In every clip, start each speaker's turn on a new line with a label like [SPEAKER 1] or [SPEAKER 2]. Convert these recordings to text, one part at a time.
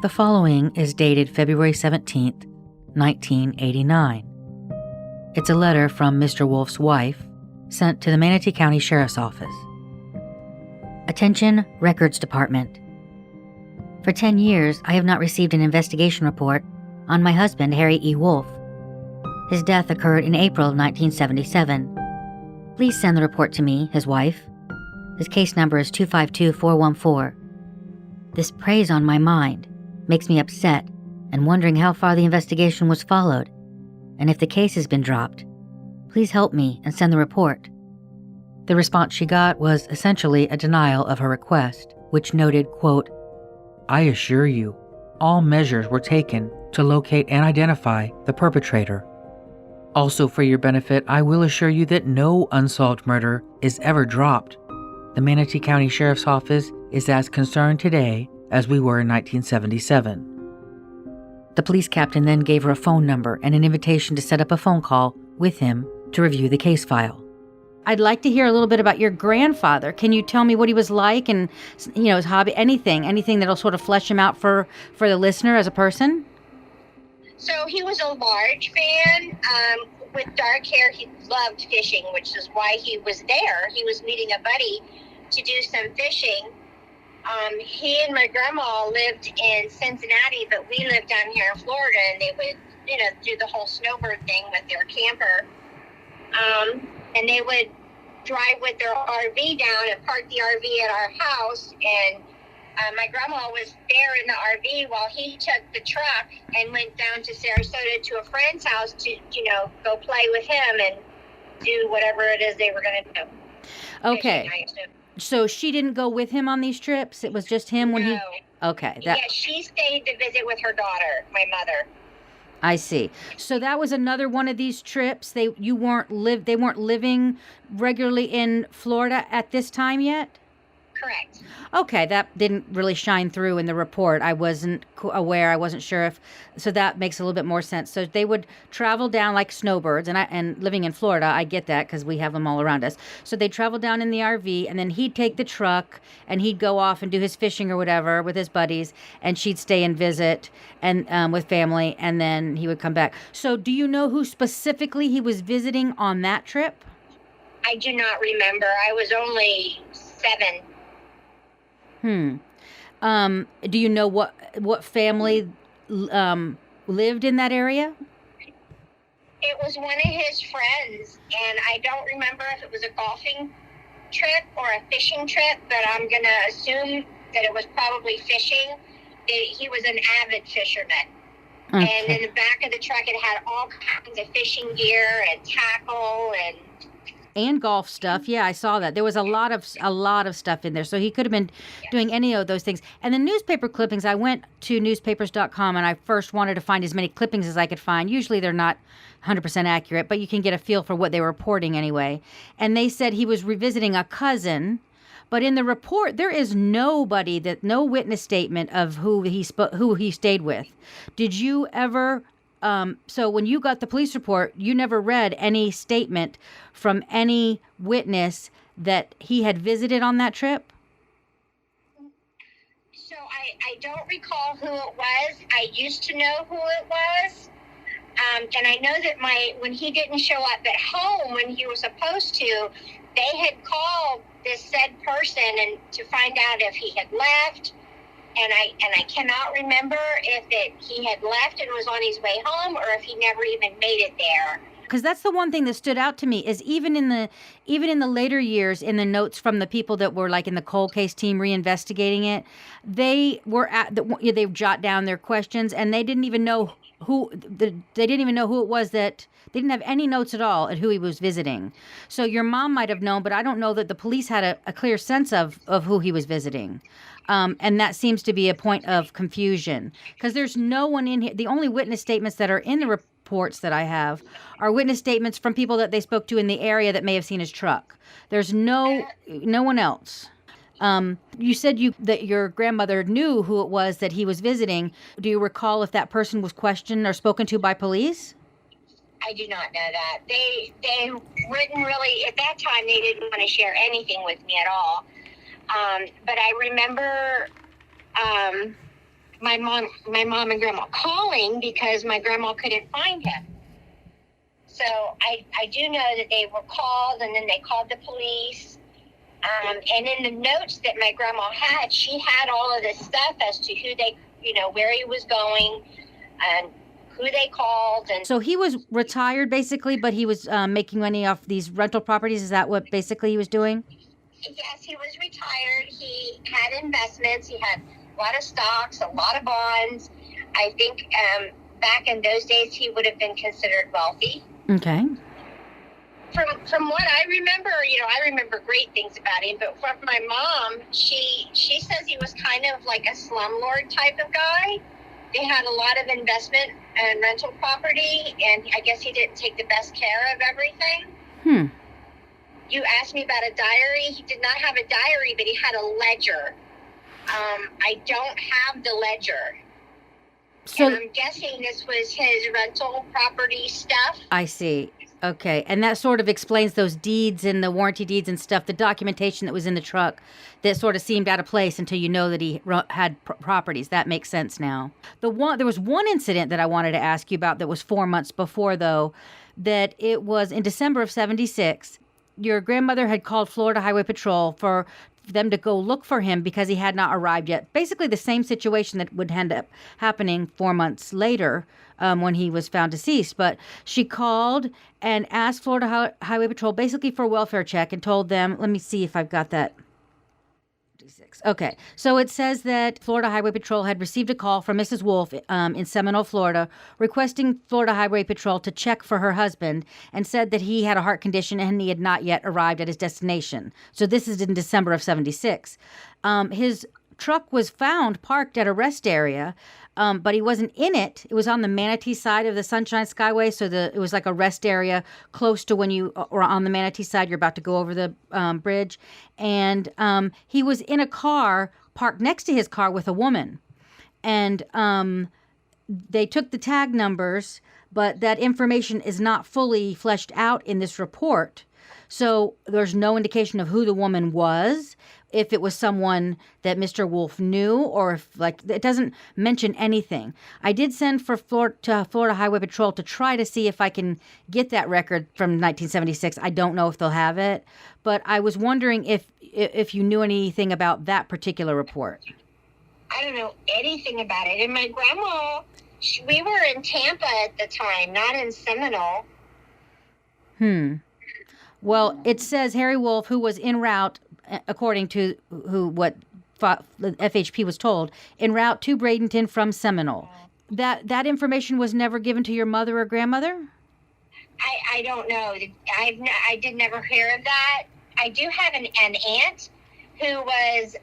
[SPEAKER 1] The following is dated February 17th, 1989. It's a letter from Mr. Wolfe's wife sent to the Manatee County Sheriff's Office. Attention, Records Department. For 10 years, I have not received an investigation report on my husband, Harry E. Wolfe. His death occurred in April of 1977. Please send the report to me, his wife. His case number is 252414. This preys on my mind, makes me upset, and wondering how far the investigation was followed, and if the case has been dropped. Please help me and send the report. The response she got was essentially a denial of her request, which noted, quote, "I assure you, all measures were taken to locate and identify the perpetrator. Also, for your benefit, I will assure you that no unsolved murder is ever dropped. The Manatee County Sheriff's Office is as concerned today as we were in 1977. The police captain then gave her a phone number and an invitation to set up a phone call with him to review the case file. I'd like to hear a little bit about your grandfather. Can you tell me what he was like and, his hobby, anything that'll sort of flesh him out for the listener as a person?
[SPEAKER 2] So he was a large man with dark hair. He loved fishing, which is why he was there. He was meeting a buddy to do some fishing. He and my grandma lived in Cincinnati, but we lived down here in Florida, and they would, do the whole snowbird thing with their camper. And they would drive with their RV down and park the RV at our house. And my grandma was there in the RV while he took the truck and went down to Sarasota to a friend's house to, go play with him and do whatever it is they were going to do.
[SPEAKER 1] Okay. So she didn't go with him on these trips? It was just him when
[SPEAKER 2] No.
[SPEAKER 1] he... Okay.
[SPEAKER 2] Yeah, she stayed to visit with her daughter, my mother.
[SPEAKER 1] I see. So that was another one of these trips. They weren't living regularly in Florida at this time yet?
[SPEAKER 2] Correct.
[SPEAKER 1] Okay, that didn't really shine through in the report. I wasn't aware. I wasn't sure if... So that makes a little bit more sense. So they would travel down like snowbirds, and living in Florida, I get that because we have them all around us. So they'd travel down in the RV, and then he'd take the truck, and he'd go off and do his fishing or whatever with his buddies, and she'd stay and visit and with family, and then he would come back. So do you know who specifically he was visiting on that trip?
[SPEAKER 2] I do not remember. I was only 7.
[SPEAKER 1] Do you know what family lived in that area?
[SPEAKER 2] It was one of his friends, and I don't remember if it was a golfing trip or a fishing trip, but I'm going to assume that it was probably fishing. He was an avid fisherman. Okay. And in the back of the truck, it had all kinds of fishing gear and tackle
[SPEAKER 1] and golf stuff. Yeah, I saw that. There was a lot of stuff in there. So he could have been doing any of those things. And the newspaper clippings, I went to newspapers.com and I first wanted to find as many clippings as I could find. Usually they're not 100% accurate, but you can get a feel for what they were reporting anyway. And they said he was revisiting a cousin, but in the report there is no witness statement of who he stayed with. Did you ever so when you got the police report, you never read any statement from any witness that he had visited on that trip?
[SPEAKER 2] So I don't recall who it was. I used to know who it was. And I know that when he didn't show up at home when he was supposed to, they had called this said person and to find out if he had left. And I cannot remember if he had left and was on his way home or if he never even made it there.
[SPEAKER 1] Because that's the one thing that stood out to me is even in the later years, in the notes from the people that were like in the cold case team reinvestigating it, they they jot down their questions and they didn't even know who it was that. They didn't have any notes at all at who he was visiting. So your mom might have known, but I don't know that the police had a clear sense of who he was visiting. And that seems to be a point of confusion because there's no one in here. The only witness statements that are in the reports that I have are witness statements from people that they spoke to in the area that may have seen his truck. There's no one else. You said that your grandmother knew who it was that he was visiting. Do you recall if that person was questioned or spoken to by police?
[SPEAKER 2] I do not know that. They wouldn't really, at that time, they didn't want to share anything with me at all. But I remember my mom and grandma calling because my grandma couldn't find him. So I do know that they were called, and then they called the police. And in the notes that my grandma had, she had all of this stuff as to who they, where he was going and who they called. And
[SPEAKER 1] so he was retired basically, but he was making money off these rental properties. Is that what basically he was doing?
[SPEAKER 2] Yes, he was retired. He had investments. He had a lot of stocks, a lot of bonds. I think back in those days, he would have been considered wealthy.
[SPEAKER 1] Okay.
[SPEAKER 2] From what I remember, I remember great things about him, but from my mom, she says he was kind of like a slumlord type of guy. They had a lot of investment and rental property, and I guess he didn't take the best care of everything. You asked me about a diary. He did not have a diary, but he had a ledger. I don't have the ledger. So, and I'm guessing this was his rental property stuff.
[SPEAKER 1] I see. Okay. And that sort of explains those deeds and the warranty deeds and stuff, the documentation that was in the truck that sort of seemed out of place until you know that he had properties. That makes sense now. There was one incident that I wanted to ask you about that was 4 months before, though, that it was in December of 1976. Your grandmother had called Florida Highway Patrol for them to go look for him because he had not arrived yet. Basically the same situation that would end up happening 4 months later when he was found deceased. But she called and asked Florida Highway Patrol basically for a welfare check and told them, let me see if I've got that. Okay, so it says that Florida Highway Patrol had received a call from Mrs. Wolfe in Seminole, Florida, requesting Florida Highway Patrol to check for her husband and said that he had a heart condition and he had not yet arrived at his destination. So this is in December of 1976. His truck was found parked at a rest area, but he wasn't in it. It was on the Manatee side of the Sunshine Skyway, so it was like a rest area close to when you are on the Manatee side, you're about to go over the bridge. And he was in a car parked next to his car with a woman. And they took the tag numbers, but that information is not fully fleshed out in this report. So there's no indication of who the woman was, if it was someone that Mr. Wolfe knew, or if, it doesn't mention anything. I did send to Florida Highway Patrol to try to see if I can get that record from 1976. I don't know if they'll have it, but I was wondering if you knew anything about that particular report.
[SPEAKER 2] I don't know anything about it. And my grandma, we were in Tampa at the time, not in Seminole.
[SPEAKER 1] Well, it says Harry Wolfe, who was en route, according to what the FHP was told, en route to Bradenton from Seminole. That information was never given to your mother or grandmother?
[SPEAKER 2] I don't know. I did never hear of that. I do have an aunt who was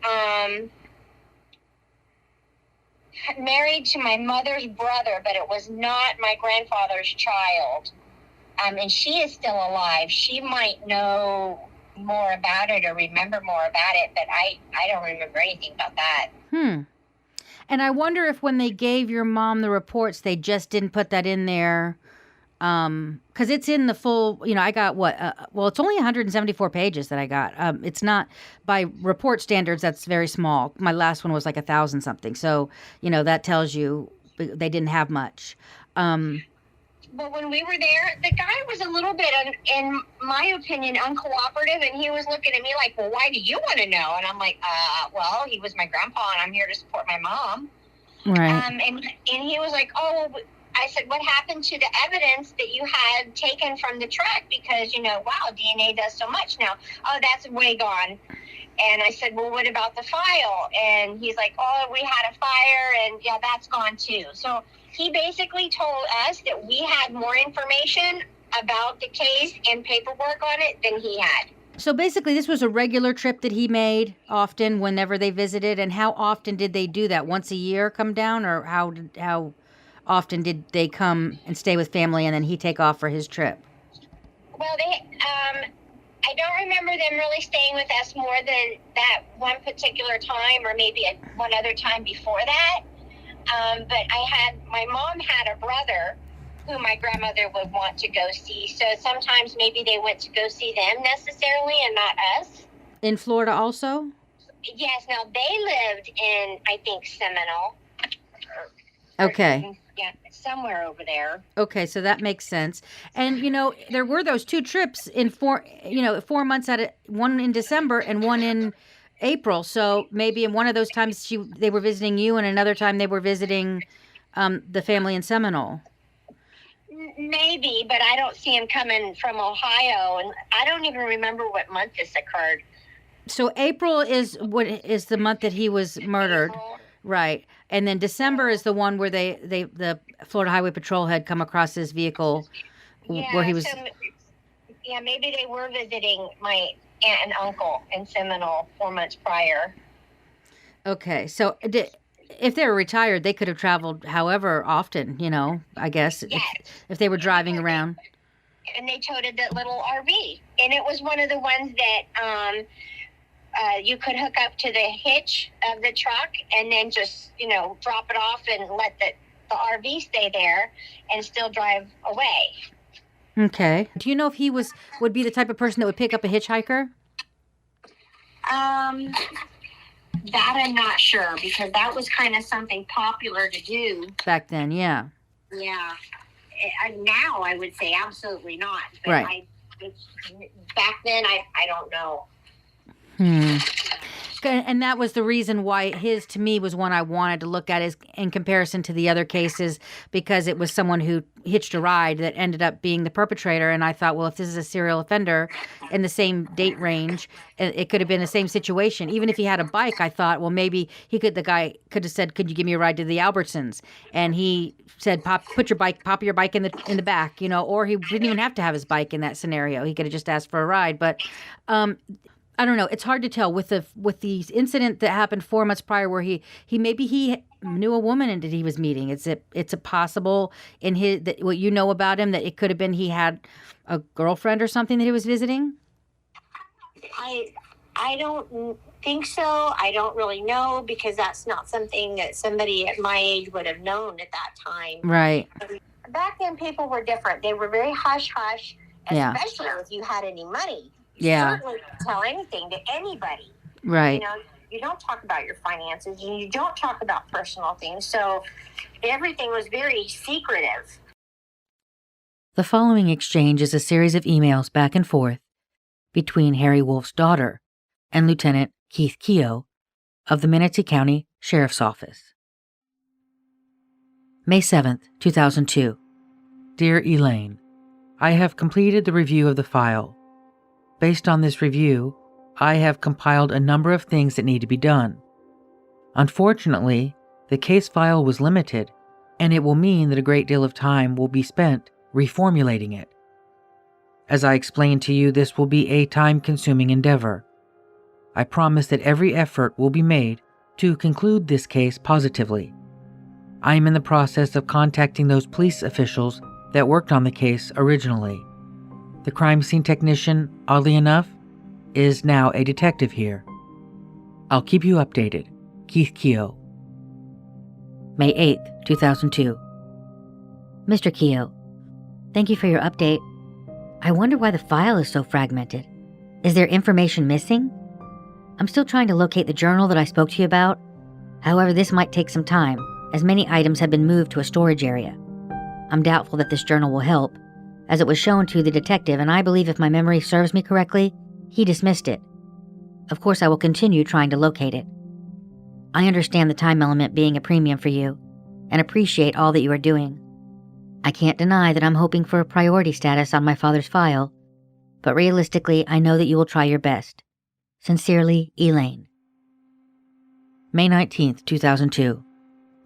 [SPEAKER 2] married to my mother's brother, but it was not my grandfather's child. And she is still alive. She might know more about it or remember more about it, but I don't remember anything about that.
[SPEAKER 1] And I wonder if when they gave your mom the reports, they just didn't put that in there. Because it's in the full, I got it's only 174 pages that I got. It's not, by report standards, that's very small. My last one was like 1,000 something. So, that tells you they didn't have much.
[SPEAKER 2] Well, when we were there, the guy was a little bit, in my opinion, uncooperative, and he was looking at me like, well, why do you want to know? And I'm like, well, he was my grandpa, and I'm here to support my mom.
[SPEAKER 1] Right.
[SPEAKER 2] And he was like, oh, I said, what happened to the evidence that you had taken from the truck? Because, wow, DNA does so much now. Oh, that's way gone. And I said, well, what about the file? And he's like, oh, we had a fire, and yeah, that's gone too. So he basically told us that we had more information about the case and paperwork on it than he had.
[SPEAKER 1] So basically, this was a regular trip that he made often whenever they visited. And how often did they do that? Once a year come down? Or how often did they come and stay with family and then he take off for his trip?
[SPEAKER 2] Well, I don't remember them really staying with us more than that one particular time, or maybe one other time before that. But my mom had a brother who my grandmother would want to go see. So sometimes maybe they went to go see them necessarily and not us.
[SPEAKER 1] In Florida also?
[SPEAKER 2] Yes. Now, they lived in, I think, Seminole.
[SPEAKER 1] Okay.
[SPEAKER 2] Yeah, somewhere over there.
[SPEAKER 1] Okay, so that makes sense. And there were those two trips in 4 months at one in December and one in April. So maybe in one of those times they were visiting you, and another time they were visiting the family in Seminole.
[SPEAKER 2] Maybe, but I don't see him coming from Ohio, and I don't even remember what month this occurred.
[SPEAKER 1] So April is the month that he was murdered,
[SPEAKER 2] April.
[SPEAKER 1] right? And then December is the one where the Florida Highway Patrol had come across his vehicle, where he was.
[SPEAKER 2] Yeah, maybe they were visiting my aunt and uncle in Seminole 4 months prior.
[SPEAKER 1] Okay, so if they were retired, they could have traveled however often, I guess,
[SPEAKER 2] Yes.
[SPEAKER 1] if they were driving around.
[SPEAKER 2] And they toted that little RV. And it was one of the ones that you could hook up to the hitch of the truck and then just, drop it off and let the RV stay there and still drive away.
[SPEAKER 1] Okay. Do you know if he would be the type of person that would pick up a hitchhiker?
[SPEAKER 2] That I'm not sure, because that was kind of something popular to do.
[SPEAKER 1] Back then, yeah.
[SPEAKER 2] Yeah. Now I would say absolutely not. But
[SPEAKER 1] right.
[SPEAKER 2] Back then, I don't know.
[SPEAKER 1] And that was the reason why his, to me, was one I wanted to look at, is in comparison to the other cases, because it was someone who hitched a ride that ended up being the perpetrator. And I thought, well, if this is a serial offender in the same date range, it could have been the same situation. Even if he had a bike, I thought, well, maybe the guy could have said, could you give me a ride to the Albertsons? And he said, pop your bike in the back, or he didn't even have to have his bike in that scenario. He could have just asked for a ride. But I don't know. It's hard to tell with the incident that happened 4 months prior, where he knew a woman and that he was meeting. It's a possible in what you know about him, that it could have been he had a girlfriend or something that he was visiting.
[SPEAKER 2] I don't think so. I don't really know, because that's not something that somebody at my age would have known at that time.
[SPEAKER 1] Right.
[SPEAKER 2] Back then, people were different. They were very hush hush, especially if you had any money.
[SPEAKER 1] Yeah.
[SPEAKER 2] Certainly tell anything to anybody.
[SPEAKER 1] Right.
[SPEAKER 2] You don't talk about your finances, and you don't talk about personal things. So everything was very secretive.
[SPEAKER 1] The following exchange is a series of emails back and forth between Harry Wolfe's daughter and Lieutenant Keith Keogh of the Manatee County Sheriff's Office. May 7th, 2002.
[SPEAKER 3] Dear Elaine, I have completed the review of the file. Based on this review, I have compiled a number of things that need to be done. Unfortunately, the case file was limited, and it will mean that a great deal of time will be spent reformulating it. As I explained to you, this will be a time-consuming endeavor. I promise that every effort will be made to conclude this case positively. I am in the process of contacting those police officials that worked on the case originally. The crime scene technician, oddly enough, is now a detective here. I'll keep you updated. Keith Keogh.
[SPEAKER 1] May 8th, 2002. Mr. Keogh, thank you for your update. I wonder why the file is so fragmented. Is there information missing? I'm still trying to locate the journal that I spoke to you about. However, this might take some time, as many items have been moved to a storage area. I'm doubtful that this journal will help, as it was shown to the detective, and I believe, if my memory serves me correctly, he dismissed it. Of course, I will continue trying to locate it. I understand the time element being a premium for you, and appreciate all that you are doing. I can't deny that I'm hoping for a priority status on my father's file, but realistically, I know that you will try your best. Sincerely, Elaine. May 19th, 2002.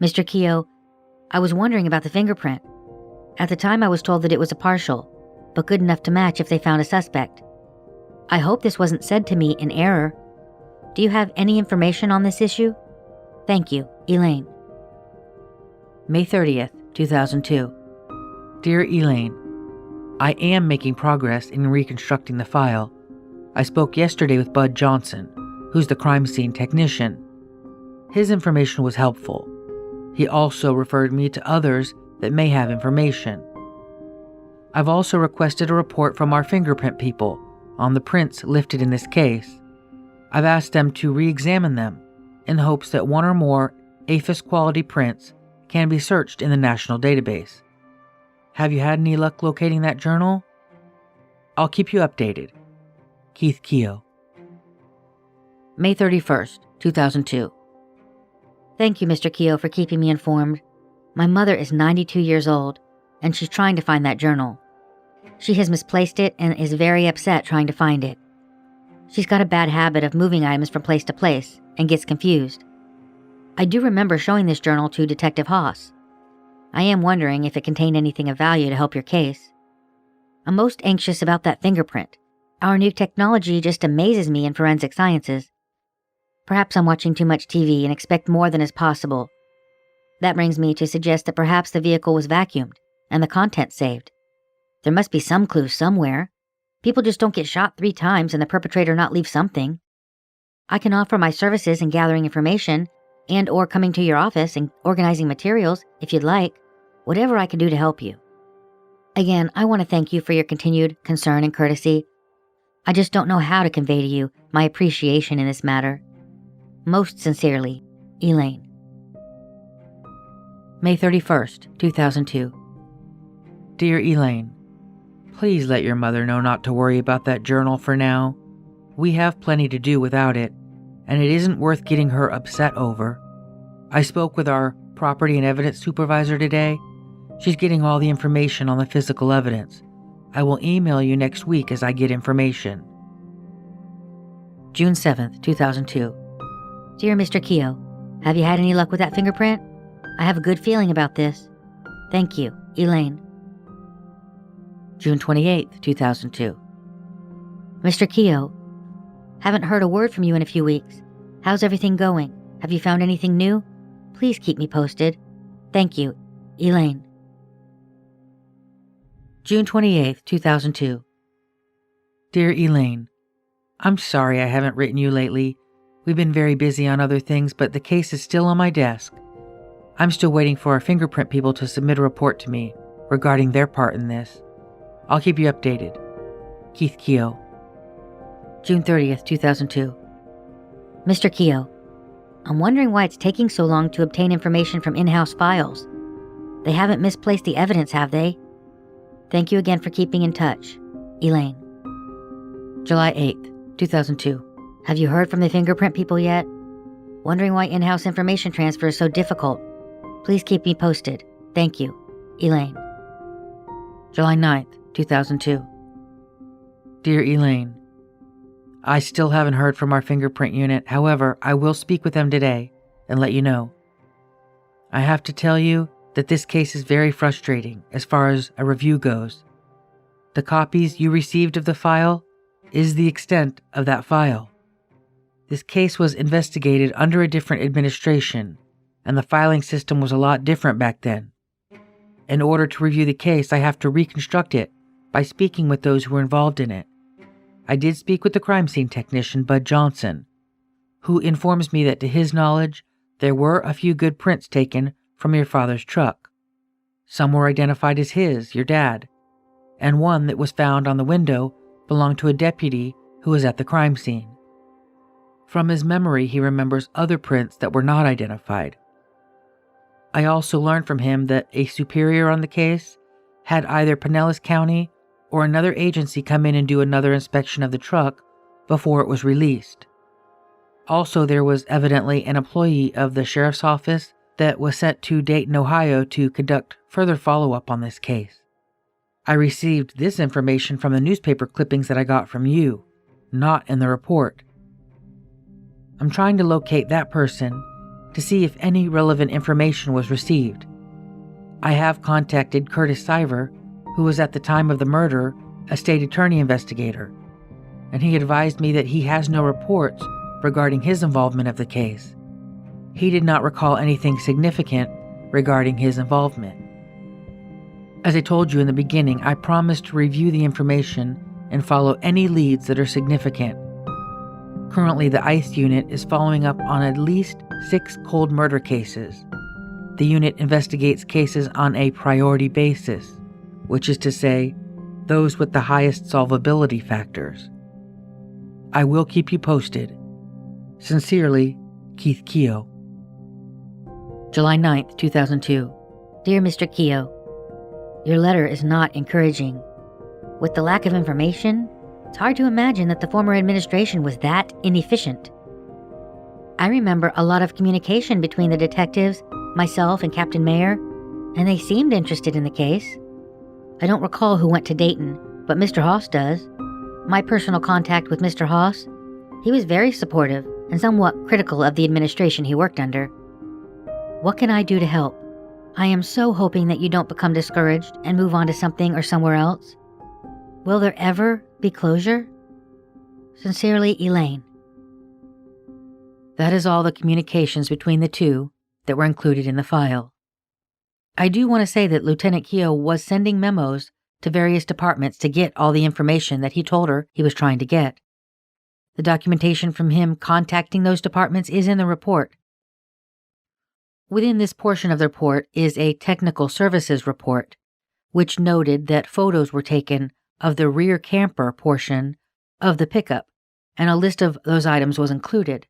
[SPEAKER 1] Mr. Keogh, I was wondering about the fingerprint. At the time, I was told that it was a partial, but good enough to match if they found a suspect. I hope this wasn't said to me in error. Do you have any information on this issue? Thank you, Elaine.
[SPEAKER 3] May 30th, 2002. Dear Elaine, I am making progress in reconstructing the file. I spoke yesterday with Bud Johnson, who's the crime scene technician. His information was helpful. He also referred me to others that may have information. I've also requested a report from our fingerprint people on the prints lifted in this case. I've asked them to re-examine them in hopes that one or more APHIS quality prints can be searched in the national database. Have you had any luck locating that journal? I'll keep you updated. Keith Keogh.
[SPEAKER 1] May 31st, 2002. Thank you, Mr. Keogh, for keeping me informed. My mother is 92 years old, and she's trying to find that journal. She has misplaced it and is very upset trying to find it. She's got a bad habit of moving items from place to place and gets confused. I do remember showing this journal to Detective Haas. I am wondering if it contained anything of value to help your case. I'm most anxious about that fingerprint. Our new technology just amazes me in forensic sciences. Perhaps I'm watching too much TV and expect more than is possible. That brings me to suggest that perhaps the vehicle was vacuumed and the contents saved. There must be some clue somewhere. People just don't get shot 3 times and the perpetrator not leave something. I can offer my services in gathering information and or coming to your office and organizing materials if you'd like. Whatever I can do to help you. Again, I want to thank you for your continued concern and courtesy. I just don't know how to convey to you my appreciation in this matter. Most sincerely, Elaine.
[SPEAKER 3] May 31st, 2002. Dear Elaine, please let your mother know not to worry about that journal for now. We have plenty to do without it, and it isn't worth getting her upset over. I spoke with our property and evidence supervisor today. She's getting all the information on the physical evidence. I will email you next week as I get information.
[SPEAKER 1] June 7th, 2002. Dear Mr. Keogh, have you had any luck with that fingerprint? I have a good feeling about this. Thank you, Elaine.
[SPEAKER 3] June 28th, 2002.
[SPEAKER 1] Mr. Keogh, haven't heard a word from you in a few weeks. How's everything going? Have you found anything new? Please keep me posted. Thank you, Elaine.
[SPEAKER 3] June 28th, 2002. Dear Elaine, I'm sorry I haven't written you lately. We've been very busy on other things, but the case is still on my desk. I'm still waiting for our fingerprint people to submit a report to me regarding their part in this. I'll keep you updated. Keith Keogh.
[SPEAKER 1] June 30th, 2002. Mr. Keogh, I'm wondering why it's taking so long to obtain information from in-house files. They haven't misplaced the evidence, have they? Thank you again for keeping in touch. Elaine.
[SPEAKER 3] July 8th, 2002.
[SPEAKER 1] Have you heard from the fingerprint people yet? Wondering why in-house information transfer is so difficult. Please keep me posted. Thank you. Elaine.
[SPEAKER 3] July 9th, 2002. Dear Elaine, I still haven't heard from our fingerprint unit. However, I will speak with them today and let you know. I have to tell you that this case is very frustrating as far as a review goes. The copies you received of the file is the extent of that file. This case was investigated under a different administration, and the filing system was a lot different back then. In order to review the case, I have to reconstruct it by speaking with those who were involved in it. I did speak with the crime scene technician, Bud Johnson, who informs me that to his knowledge, there were a few good prints taken from your father's truck. Some were identified as his, your dad, and one that was found on the window belonged to a deputy who was at the crime scene. From his memory, he remembers other prints that were not identified. I also learned from him that a superior on the case had either Pinellas County or another agency come in and do another inspection of the truck before it was released. Also, there was evidently an employee of the sheriff's office that was sent to Dayton, Ohio to conduct further follow-up on this case. I received this information from the newspaper clippings that I got from you, not in the report. I'm trying to locate that person to see if any relevant information was received. I have contacted Curtis Siver, who was at the time of the murder a state attorney investigator, and he advised me that he has no reports regarding his involvement of the case. He did not recall anything significant regarding his involvement. As I told you in the beginning, I promised to review the information and follow any leads that are significant. Currently, the ICE unit is following up on at least 6 cold murder cases. The unit investigates cases on a priority basis, which is to say, those with the highest solvability factors. I will keep you posted. Sincerely, Keith Keogh.
[SPEAKER 1] July 9th, 2002. Dear Mr. Keogh, your letter is not encouraging. With the lack of information, it's hard to imagine that the former administration was that inefficient. I remember a lot of communication between the detectives, myself, and Captain Mayer, and they seemed interested in the case. I don't recall who went to Dayton, but Mr. Haas does. My personal contact with Mr. Haas, he was very supportive and somewhat critical of the administration he worked under. What can I do to help? I am so hoping that you don't become discouraged and move on to something or somewhere else. Will there ever be closure? Sincerely, Elaine.
[SPEAKER 3] That is all the communications between the two that were included in the file. I do want to say that Lieutenant Keogh was sending memos to various departments to get all the information that he told her he was trying to get. The documentation from him contacting those departments is in the report. Within this portion of the report is a technical services report, which noted that photos were taken of the rear camper portion of the pickup, and a list of those items was included.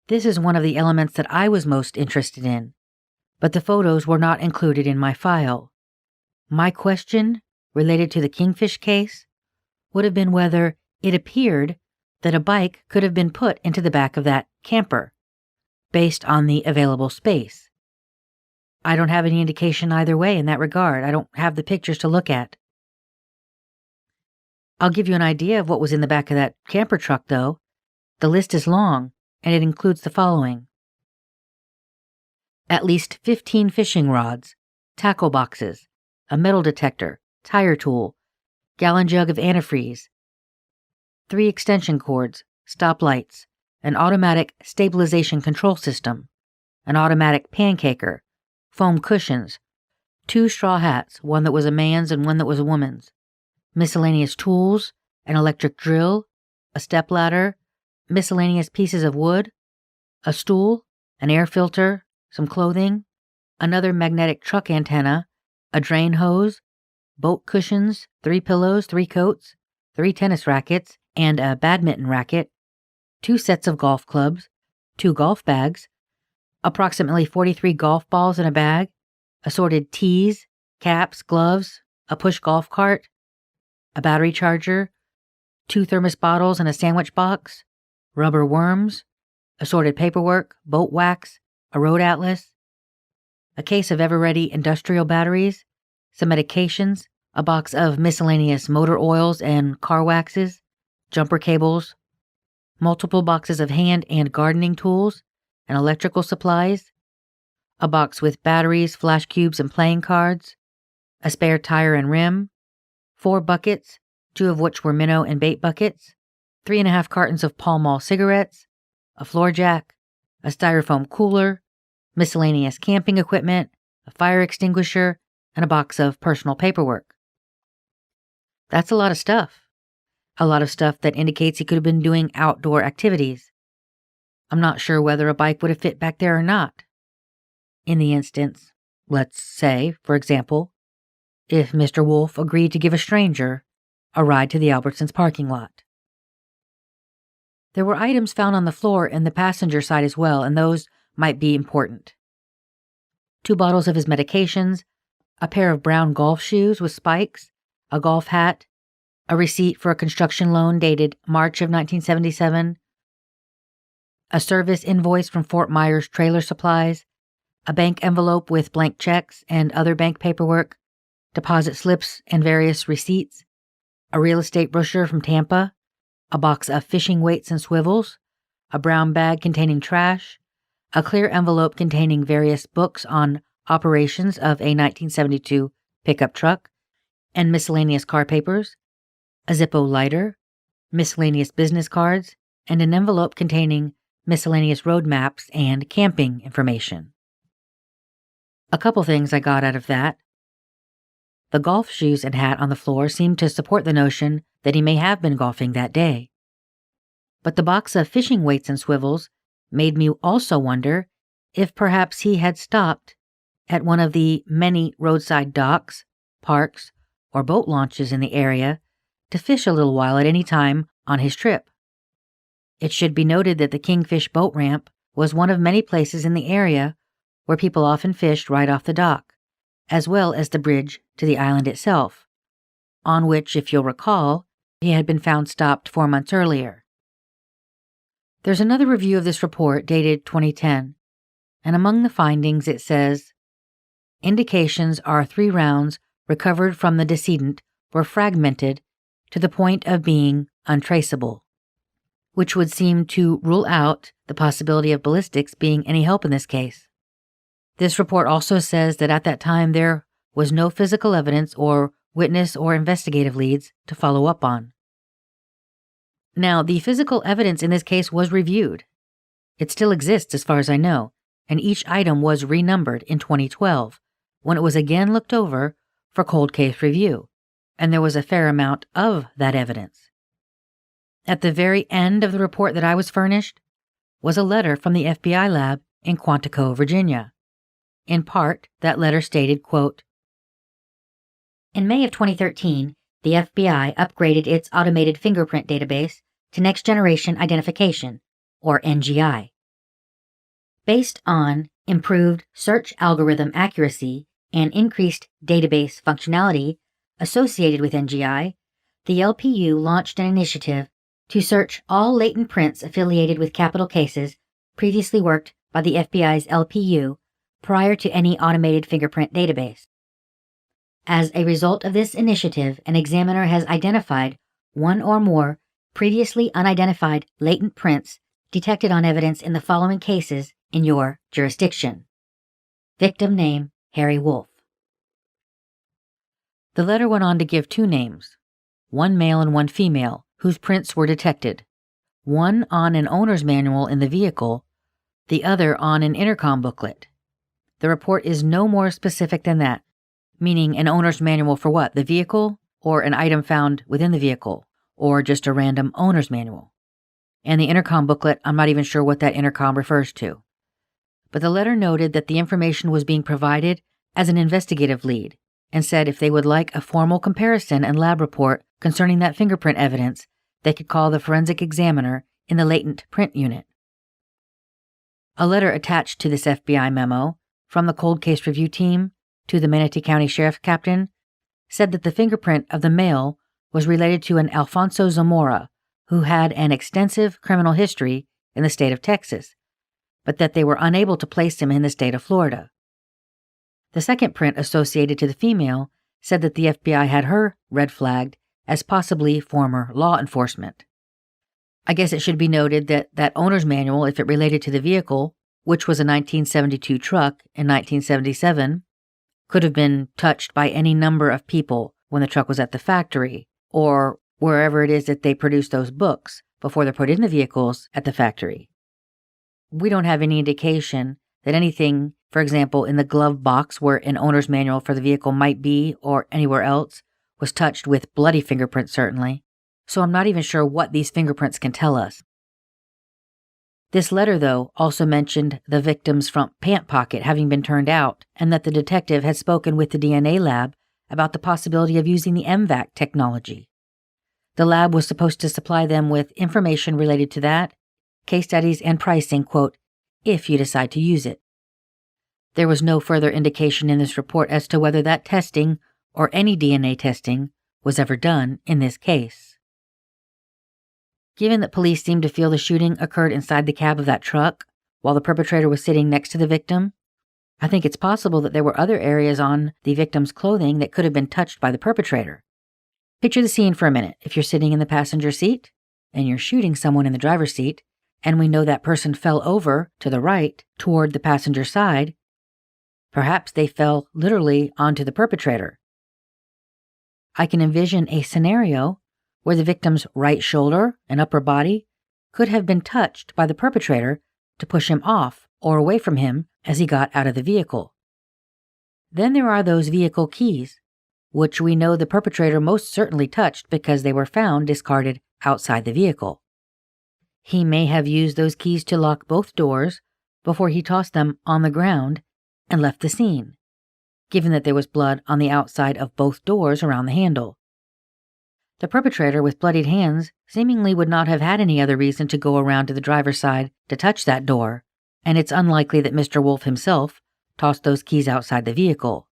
[SPEAKER 3] This is one of the elements that I was most interested in, but the photos were not included in my file. My question, related to the Kingfish case, would have been whether it appeared that a bike could have been put into the back of that camper, based on the available space. I don't have any indication either way in that regard. I don't have the pictures to look at. I'll give you an idea of what was in the back of that camper truck, though. The list is long, and it includes the following: at least 15 fishing rods, tackle boxes, a metal detector, tire tool, gallon jug of antifreeze, 3 extension cords, stoplights, an automatic stabilization control system, an automatic pancaker, foam cushions, 2 straw hats, one that was a man's and one that was a woman's, miscellaneous tools, an electric drill, a stepladder, miscellaneous pieces of wood, a stool, an air filter, some clothing, another magnetic truck antenna, a drain hose, boat cushions, 3 pillows, 3 coats, 3 tennis rackets, and a badminton racket, 2 sets of golf clubs, 2 golf bags, approximately 43 golf balls in a bag, assorted tees, caps, gloves, a push golf cart, a battery charger, 2 thermos bottles and a sandwich box, rubber worms, assorted paperwork, boat wax, a road atlas, a case of ever-ready industrial batteries, some medications, a box of miscellaneous motor oils and car waxes, jumper cables, multiple boxes of hand and gardening tools and electrical supplies, a box with batteries, flash cubes, and playing cards, a spare tire and rim, 4 buckets, 2 of which were minnow and bait buckets, 3.5 cartons of Pall Mall cigarettes, a floor jack, a styrofoam cooler, miscellaneous camping equipment, a fire extinguisher, and a box of personal paperwork. That's a lot of stuff. A lot of stuff that indicates he could have been doing outdoor activities. I'm not sure whether a bike would have fit back there or not. In the instance, let's say, for example, if Mr. Wolfe agreed to give a stranger a ride to the Albertsons parking lot. There were items found on the floor in the passenger side as well, and those might be important. 2 bottles of his medications, a pair of brown golf shoes with spikes, a golf hat, a receipt for a construction loan dated March of 1977, a service invoice from Fort Myers Trailer Supplies, a bank envelope with blank checks and other bank paperwork, deposit slips and various receipts, a real estate brochure from Tampa, a box of fishing weights and swivels, a brown bag containing trash, a clear envelope containing various books on operations of a 1972 pickup truck, and miscellaneous car papers, a Zippo lighter, miscellaneous business cards, and an envelope containing miscellaneous road maps and camping information. A couple things I got out of that. The golf shoes and hat on the floor seemed to support the notion that he may have been golfing that day. But the box of fishing weights and swivels made me also wonder if perhaps he had stopped at one of the many roadside docks, parks, or boat launches in the area to fish a little while at any time on his trip. It should be noted that the Kingfish boat ramp was one of many places in the area
[SPEAKER 1] where people often fished right off the dock, as well as the bridge to the island itself, on which, if you'll recall, he had been found stopped 4 months earlier. There's another review of this report dated 2010, and among the findings it says, indications are 3 rounds recovered from the decedent were fragmented to the point of being untraceable, which would seem to rule out the possibility of ballistics being any help in this case. This report also says that at that time there was no physical evidence or witness or investigative leads to follow up on. Now, the physical evidence in this case was reviewed. It still exists as far as I know, and each item was renumbered in 2012, when it was again looked over for cold case review, and there was a fair amount of that evidence. At the very end of the report that I was furnished was a letter from the FBI lab in Quantico, Virginia. In part, that letter stated, quote, in May of 2013, the FBI upgraded its automated fingerprint database to Next Generation Identification, or NGI. Based on improved search algorithm accuracy and increased database functionality associated with NGI, the LPU launched an initiative to search all latent prints affiliated with capital cases previously worked by the FBI's LPU prior to any automated fingerprint database. As a result of this initiative, an examiner has identified 1 or more previously unidentified latent prints detected on evidence in the following cases in your jurisdiction. Victim name, Harry Wolfe. The letter went on to give 2 names, 1 male and 1 female, whose prints were detected, one on an owner's manual in the vehicle, the other on an intercom booklet. The report is no more specific than that, meaning an owner's manual for what, the vehicle, or an item found within the vehicle, or just a random owner's manual. And the intercom booklet, I'm not even sure what that intercom refers to. But the letter noted that the information was being provided as an investigative lead, and said if they would like a formal comparison and lab report concerning that fingerprint evidence, they could call the forensic examiner in the latent print unit. A letter attached to this FBI memo from the cold case review team to the Manatee County Sheriff Captain said that the fingerprint of the male was related to an Alfonso Zamora, who had an extensive criminal history in the state of Texas, but that they were unable to place him in the state of Florida. The second print associated to the female said that the FBI had her red flagged as possibly former law enforcement. I guess it should be noted that that owner's manual, if it related to the vehicle, which was a 1972 truck in 1977, could have been touched by any number of people when the truck was at the factory, or wherever it is that they produce those books before they're put in the vehicles at the factory. We don't have any indication that anything, for example, in the glove box where an owner's manual for the vehicle might be or anywhere else, was touched with bloody fingerprints certainly, so I'm not even sure what these fingerprints can tell us. This letter, though, also mentioned the victim's front pant pocket having been turned out, and that the detective had spoken with the DNA lab about the possibility of using the MVAC technology. The lab was supposed to supply them with information related to that, case studies, and pricing, quote, if you decide to use it. There was no further indication in this report as to whether that testing, or any DNA testing, was ever done in this case. Given that police seemed to feel the shooting occurred inside the cab of that truck, while the perpetrator was sitting next to the victim, I think it's possible that there were other areas on the victim's clothing that could have been touched by the perpetrator. Picture the scene for a minute. If you're sitting in the passenger seat, and you're shooting someone in the driver's seat, and we know that person fell over to the right toward the passenger side, perhaps they fell literally onto the perpetrator. I can envision a scenario where the victim's right shoulder and upper body could have been touched by the perpetrator to push him off or away from him as he got out of the vehicle. Then there are those vehicle keys, which we know the perpetrator most certainly touched because they were found discarded outside the vehicle. He may have used those keys to lock both doors before he tossed them on the ground and left the scene, given that there was blood on the outside of both doors around the handle. The perpetrator with bloodied hands seemingly would not have had any other reason to go around to the driver's side to touch that door, and it's unlikely that Mr. Wolfe himself tossed those keys outside the vehicle.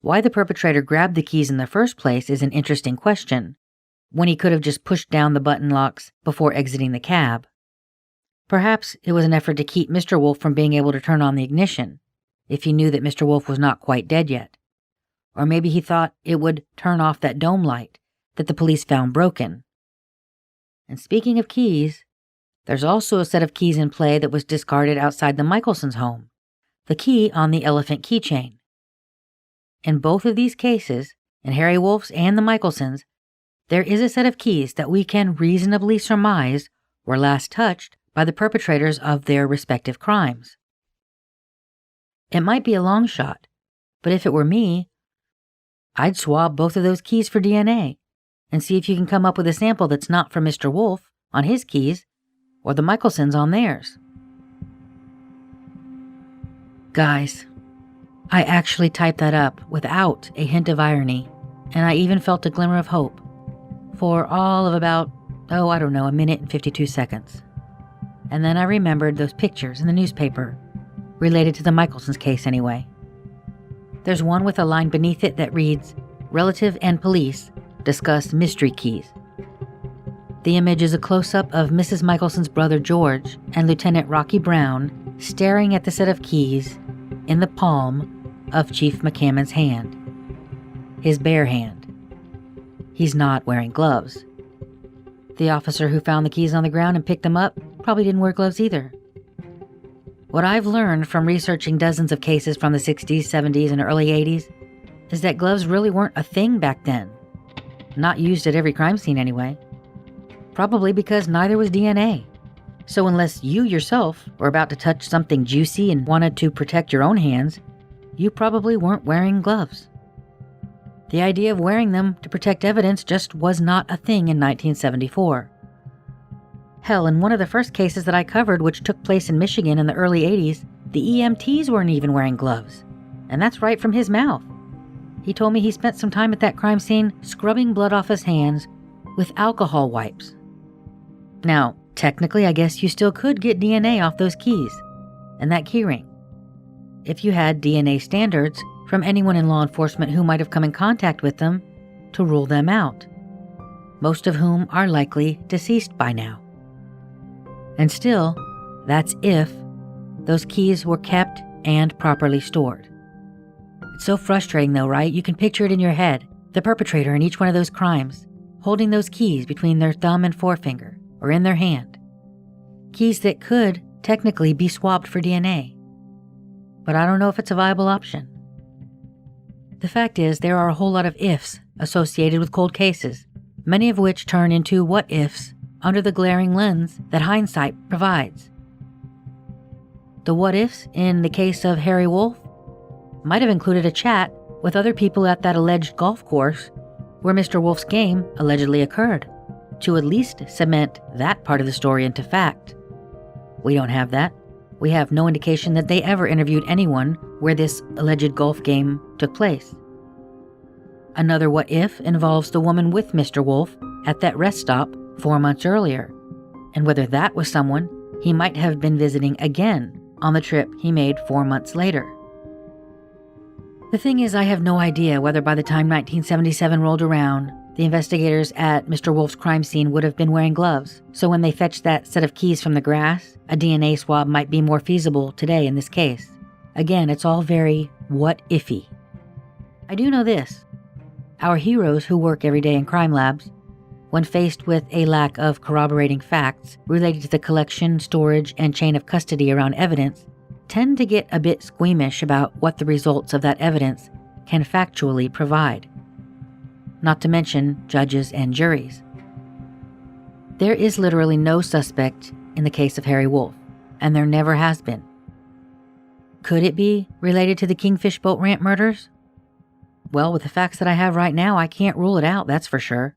[SPEAKER 1] Why the perpetrator grabbed the keys in the first place is an interesting question, when he could have just pushed down the button locks before exiting the cab. Perhaps it was an effort to keep Mr. Wolfe from being able to turn on the ignition, if he knew that Mr. Wolfe was not quite dead yet. Or maybe he thought it would turn off that dome light that the police found broken. And speaking of keys, there's also a set of keys in play that was discarded outside the Michelsons' home, the key on the elephant keychain. In both of these cases, in Harry Wolfe's and the Michelsons', there is a set of keys that we can reasonably surmise were last touched by the perpetrators of their respective crimes. It might be a long shot, but if it were me, I'd swab both of those keys for DNA and see if you can come up with a sample that's not from Mr. Wolfe on his keys or the Michelsons on theirs. Guys, I actually typed that up without a hint of irony, and I even felt a glimmer of hope for all of about, a minute and 52 seconds. And then I remembered those pictures in the newspaper, related to the Michelsons' case anyway. There's one with a line beneath it that reads, "Relative and police discuss mystery keys." The image is a close-up of Mrs. Michelson's brother George and Lieutenant Rocky Brown staring at the set of keys in the palm of Chief McCammon's hand. His bare hand. He's not wearing gloves. The officer who found the keys on the ground and picked them up probably didn't wear gloves either. What I've learned from researching dozens of cases from the 60s, 70s, and early 80s is that gloves really weren't a thing back then. Not used at every crime scene anyway. Probably because neither was DNA. So unless you yourself were about to touch something juicy and wanted to protect your own hands, you probably weren't wearing gloves. The idea of wearing them to protect evidence just was not a thing in 1974. Hell, in one of the first cases that I covered, which took place in Michigan in the early 80s, the EMTs weren't even wearing gloves. And that's right from his mouth. He told me he spent some time at that crime scene scrubbing blood off his hands with alcohol wipes. Now, technically, I guess you still could get DNA off those keys and that keyring, if you had DNA standards from anyone in law enforcement who might have come in contact with them to rule them out, most of whom are likely deceased by now. And still, that's if those keys were kept and properly stored. It's so frustrating though, right? You can picture it in your head, the perpetrator in each one of those crimes, holding those keys between their thumb and forefinger, or in their hand. Keys that could technically be swabbed for DNA. But I don't know if it's a viable option. The fact is, there are a whole lot of ifs associated with cold cases, many of which turn into what ifs under the glaring lens that hindsight provides. The what ifs in the case of Harry Wolfe might have included a chat with other people at that alleged golf course where Mr. Wolfe's game allegedly occurred, to at least cement that part of the story into fact. We don't have that. We have no indication that they ever interviewed anyone where this alleged golf game took place. Another what if involves the woman with Mr. Wolfe at that rest stop 4 months earlier, and whether that was someone he might have been visiting again on the trip he made 4 months later. The thing is, I have no idea whether by the time 1977 rolled around, the investigators at Mr. Wolfe's crime scene would have been wearing gloves, so when they fetched that set of keys from the grass, a DNA swab might be more feasible today in this case. Again, it's all very what-ify. I do know this. Our heroes who work every day in crime labs, when faced with a lack of corroborating facts related to the collection, storage, and chain of custody around evidence, tend to get a bit squeamish about what the results of that evidence can factually provide. Not to mention judges and juries. There is literally no suspect in the case of Harry Wolfe, and there never has been. Could it be related to the Kingfish Boat Ramp murders? Well, with the facts that I have right now, I can't rule it out, that's for sure.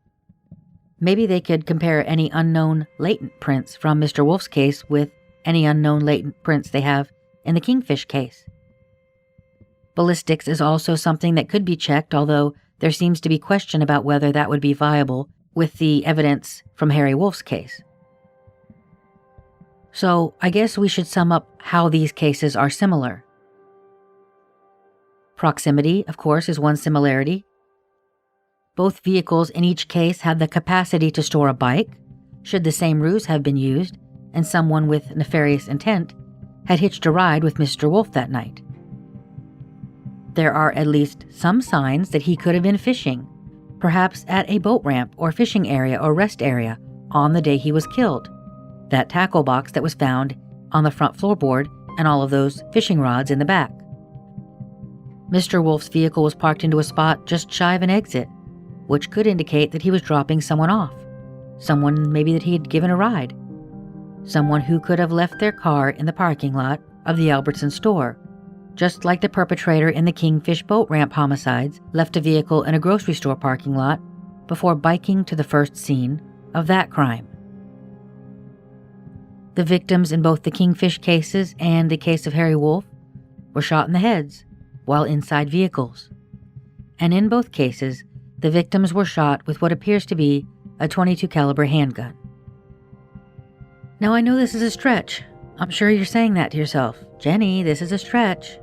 [SPEAKER 1] Maybe they could compare any unknown latent prints from Mr. Wolfe's case with any unknown latent prints they have in the Kingfish case. Ballistics is also something that could be checked, although there seems to be question about whether that would be viable with the evidence from Harry Wolfe's case. So I guess we should sum up how these cases are similar, Proximity, of course, is one similarity. Both vehicles in each case had the capacity to store a bike, should the same ruse have been used, and someone with nefarious intent had hitched a ride with Mr. Wolfe that night. There are at least some signs that he could have been fishing, perhaps at a boat ramp or fishing area or rest area on the day he was killed. That tackle box that was found on the front floorboard and all of those fishing rods in the back. Mr. Wolfe's vehicle was parked into a spot just shy of an exit, which could indicate that he was dropping someone off. Someone maybe that he had given a ride. Someone who could have left their car in the parking lot of the Albertson store, just like the perpetrator in the Kingfish boat ramp homicides left a vehicle in a grocery store parking lot before biking to the first scene of that crime. The victims in both the Kingfish cases and the case of Harry Wolfe were shot in the heads while inside vehicles. And in both cases, the victims were shot with what appears to be a .22 caliber handgun. Now I know this is a stretch. I'm sure you're saying that to yourself. Jenny, this is a stretch.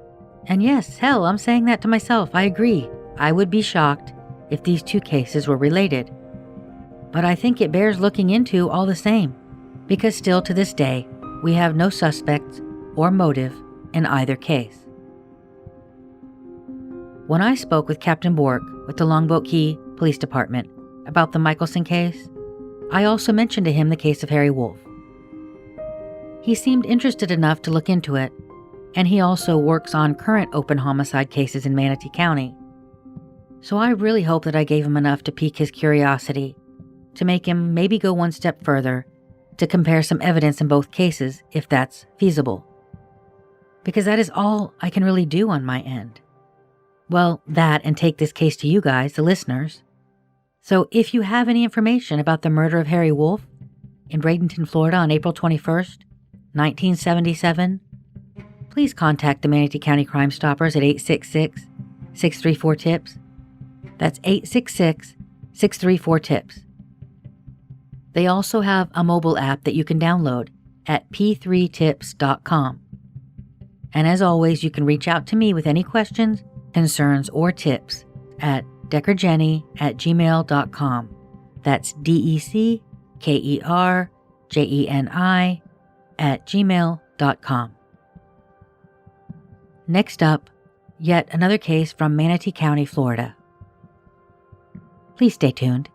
[SPEAKER 1] And yes, hell, I'm saying that to myself. I agree. I would be shocked if these two cases were related. But I think it bears looking into all the same, because still to this day, we have no suspects or motive in either case. When I spoke with Captain Bork with the Longboat Key Police Department about the Michelson case, I also mentioned to him the case of Harry Wolfe. He seemed interested enough to look into it, and he also works on current open homicide cases in Manatee County. So I really hope that I gave him enough to pique his curiosity, to make him maybe go one step further, to compare some evidence in both cases if that's feasible. Because that is all I can really do on my end. Well, that and take this case to you guys, the listeners. So if you have any information about the murder of Harry Wolfe in Bradenton, Florida on April 21st, 1977, please contact the Manatee County Crime Stoppers at 866-634-TIPS. That's 866-634-TIPS. They also have a mobile app that you can download at p3tips.com. And as always, you can reach out to me with any questions, concerns, or tips at deckerjenny@gmail.com. That's DECKERJENI@gmail.com. Next up, yet another case from Manatee County, Florida. Please stay tuned.